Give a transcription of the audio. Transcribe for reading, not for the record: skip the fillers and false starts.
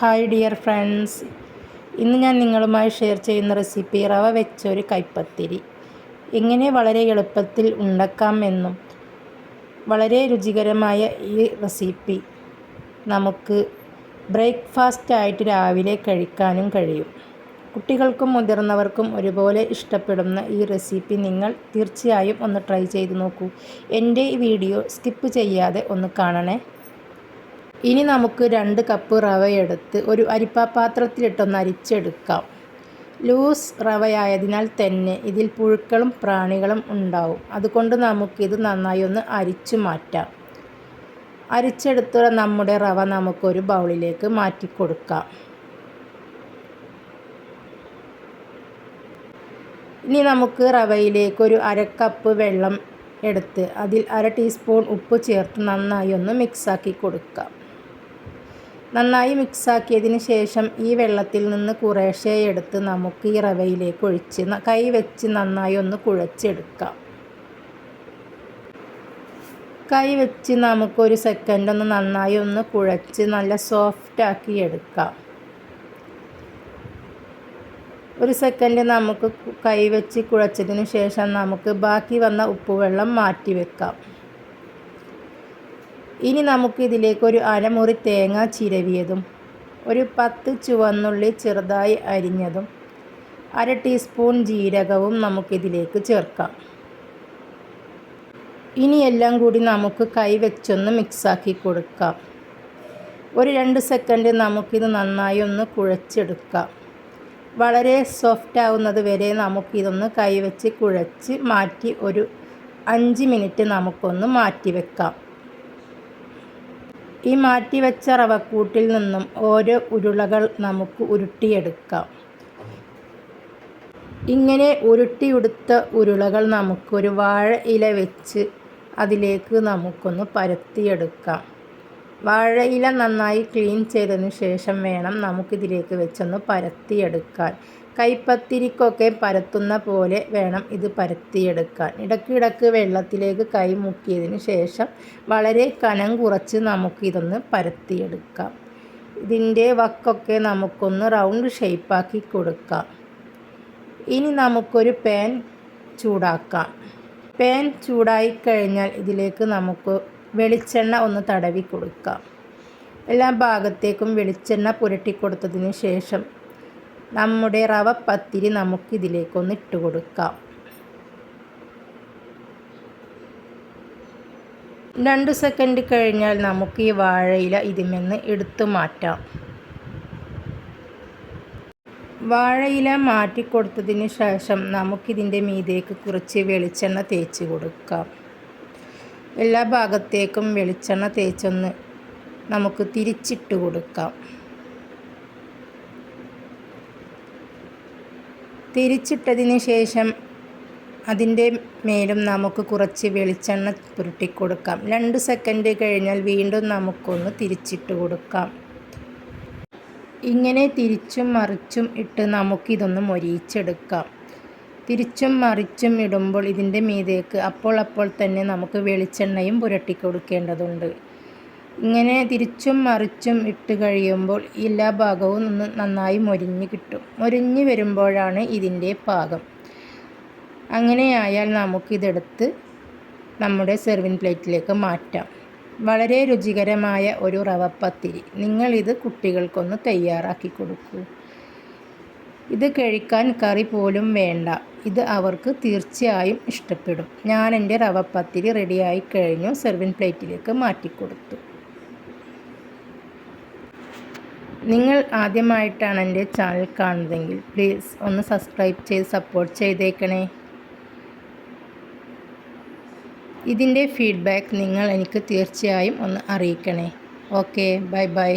Hi dear friends, ഇന്ന് ഞാൻ നിങ്ങളുമായി ഷെയർ ചെയ്യുന്ന റെസിപ്പി റവ വെച്ചൊരു കൈപ്പത്തിരി എങ്ങനെ വളരെ എളുപ്പത്തിൽ ഉണ്ടാക്കാമെന്നും വളരെ രുചികരമായ ഈ റെസിപ്പി നമുക്ക് ബ്രേക്ക്ഫാസ്റ്റ് ആയിട്ട് രാവിലെ കഴിക്കാനും കഴിയും. കുട്ടികൾക്കും മുതിർന്നവർക്കും ഒരുപോലെ ഇഷ്ടപ്പെടുന്ന ഈ റെസിപ്പി നിങ്ങൾ തീർച്ചയായും ഒന്ന് ട്രൈ ചെയ്ത് നോക്കൂ. എൻ്റെ ഈ വീഡിയോ സ്കിപ്പ് ചെയ്യാതെ ഒന്ന് കാണണേ. ഇനി നമുക്ക് 2 കപ്പ് റവയെടുത്ത് ഒരു അരിപ്പാത്രത്തിലിട്ടൊന്ന് അരിച്ചെടുക്കാം. ലൂസ് റവയായതിനാൽ തന്നെ ഇതിൽ പുഴുക്കളും പ്രാണികളും ഉണ്ടാവും. അതുകൊണ്ട് നമുക്കിത് നന്നായി ഒന്ന് അരിച്ചു മാറ്റാം. അരിച്ചെടുത്ത നമ്മുടെ റവ നമുക്കൊരു ബൗളിലേക്ക് മാറ്റി കൊടുക്കാം. ഇനി നമുക്ക് റവയിലേക്ക് ഒരു 1/2 കപ്പ് വെള്ളം എടുത്ത് അതിൽ 1/2 ടീസ്പൂൺ ഉപ്പ് ചേർത്ത് നന്നായി ഒന്ന് മിക്സാക്കി കൊടുക്കാം. നന്നായി മിക്സാക്കിയതിന് ശേഷം ഈ വെള്ളത്തിൽ നിന്ന് കുറേശ്ശെ എടുത്ത് നമുക്ക് ഈ റവയിലേക്ക് ഒഴിച്ച് കൈ വെച്ച് നന്നായി ഒന്ന് കുഴച്ചെടുക്കാം. കൈ വെച്ച് നമുക്കൊരു സെക്കൻഡ് ഒന്ന് നന്നായി ഒന്ന് കുഴച്ച് നല്ല സോഫ്റ്റാക്കി എടുക്കാം. ഒരു സെക്കൻഡ് നമുക്ക് കൈ വെച്ച് കുഴച്ചതിന് ശേഷം നമുക്ക് ബാക്കി വന്ന ഉപ്പുവെള്ളം മാറ്റി വെക്കാം. ഇനി നമുക്ക് ഇതിലേക്ക് ഒരു അരമുറി തേങ്ങ ചിരവിയതും ഒരു 10 ചുവന്നുള്ളി ചെറുതായി അരിഞ്ഞതും 1/2 ടീസ്പൂൺ ജീരകവും നമുക്കിതിലേക്ക് ചേർക്കാം. ഇനി എല്ലാം കൂടി നമുക്ക് കൈ വെച്ചൊന്ന് മിക്സാക്കി കൊടുക്കാം. ഒരു 2 സെക്കൻഡ് നമുക്കിത് നന്നായി ഒന്ന് കുഴച്ചെടുക്കാം. വളരെ സോഫ്റ്റ് ആവുന്നത് വരെ നമുക്കിതൊന്ന് കൈ വെച്ച് കുഴച്ച് മാറ്റി ഒരു 5 മിനിറ്റ് നമുക്കൊന്ന് മാറ്റി വെക്കാം. ഈ മാറ്റി വെച്ച റവക്കൂട്ടിൽ നിന്നും ഓരോ ഉരുളകൾ നമുക്ക് ഉരുട്ടിയെടുക്കാം. ഇങ്ങനെ ഉരുട്ടിയെടുത്ത ഉരുളകൾ നമുക്കൊരു വാഴ ഇല വെച്ച് അതിലേക്ക് നമുക്കൊന്ന് പരത്തിയെടുക്കാം. വാഴയില നന്നായി ക്ലീൻ ചെയ്തതിന് ശേഷം വേണം നമുക്കിതിലേക്ക് വെച്ചൊന്ന് പരത്തിയെടുക്കാൻ. കൈപ്പത്തിരിക്കൊക്കെ പരത്തുന്ന പോലെ വേണം ഇത് പരത്തിയെടുക്കാൻ. ഇടയ്ക്കിടയ്ക്ക് വെള്ളത്തിലേക്ക് കൈ മുക്കിയതിന് ശേഷം വളരെ കനം കുറച്ച് നമുക്കിതൊന്ന് പരത്തിയെടുക്കാം. ഇതിൻ്റെ വക്കൊക്കെ നമുക്കൊന്ന് റൗണ്ട് ഷേപ്പാക്കി കൊടുക്കാം. ഇനി നമുക്കൊരു പാൻ ചൂടാക്കാം. പാൻ ചൂടായി കഴിഞ്ഞാൽ ഇതിലേക്ക് നമുക്ക് വെളിച്ചെണ്ണ ഒന്ന് തടവി കൊടുക്കാം. എല്ലാ ഭാഗത്തേക്കും വെളിച്ചെണ്ണ പുരട്ടി കൊടുത്തതിന് ശേഷം നമ്മുടെ റവ പത്തിരി നമുക്കിതിലേക്കൊന്ന് ഇട്ട് കൊടുക്കാം. 2 സെക്കൻഡ് കഴിഞ്ഞാൽ നമുക്ക് ഈ വാഴയില ഇതിൽനിന്ന് എടുത്തു മാറ്റാം. വാഴയില മാറ്റിക്കൊടുത്തതിന് ശേഷം നമുക്കിതിൻ്റെ മീതേക്ക് കുറച്ച് വെളിച്ചെണ്ണ തേച്ച് കൊടുക്കാം. എല്ലാ ഭാഗത്തേക്കും വെളിച്ചെണ്ണ തേച്ചൊന്ന് നമുക്ക് തിരിച്ചിട്ട് കൊടുക്കാം. തിരിച്ചിട്ടതിന് ശേഷം അതിൻ്റെ മേലും നമുക്ക് കുറച്ച് വെളിച്ചെണ്ണ പുരട്ടിക്കൊടുക്കാം. 2 സെക്കൻഡ് കഴിഞ്ഞാൽ വീണ്ടും നമുക്കൊന്ന് തിരിച്ചിട്ട് കൊടുക്കാം. ഇങ്ങനെ തിരിച്ചും മറിച്ചും ഇട്ട് നമുക്കിതൊന്ന് മൊരിയിച്ചെടുക്കാം. തിരിച്ചും മറിച്ചും ഇടുമ്പോൾ ഇതിൻ്റെ മീതേക്ക് അപ്പോൾ തന്നെ നമുക്ക് വെളിച്ചെണ്ണയും പുരട്ടി കൊടുക്കേണ്ടതുണ്ട്. ഇങ്ങനെ തിരിച്ചും മറിച്ചും ഇട്ട് കഴിയുമ്പോൾ എല്ലാ ഭാഗവും ഒന്ന് നന്നായി മൊരിഞ്ഞ് കിട്ടും. മൊരിഞ്ഞ് വരുമ്പോഴാണ് ഇതിൻ്റെ പാകം. അങ്ങനെയായാൽ നമുക്കിതെടുത്ത് നമ്മുടെ സെർവിങ് പ്ലേറ്റിലേക്ക് മാറ്റാം. വളരെ രുചികരമായ ഒരു റവപ്പത്തിരി. നിങ്ങളിത് കുട്ടികൾക്കൊന്ന് തയ്യാറാക്കി കൊടുക്കൂ. ഇത് കഴിക്കാൻ കറി പോലും വേണ്ട. ഇത് അവർക്ക് തീർച്ചയായും ഇഷ്ടപ്പെടും. ഞാൻ എൻ്റെ റവപ്പത്തിരി റെഡിയായി കഴിഞ്ഞു. സെർവിങ് പ്ലേറ്റിലേക്ക് മാറ്റിക്കൊടുത്തു. നിങ്ങൾ ആദ്യമായിട്ടാണ് എൻ്റെ ചാനൽ കാണുന്നതെങ്കിൽ പ്ലീസ് ഒന്ന് സബ്സ്ക്രൈബ് ചെയ്ത് സപ്പോർട്ട് ചെയ്തേക്കണേ. ഇതിൻ്റെ ഫീഡ്ബാക്ക് നിങ്ങൾ എനിക്ക് തീർച്ചയായും ഒന്ന് അറിയിക്കണേ. Okay, bye bye.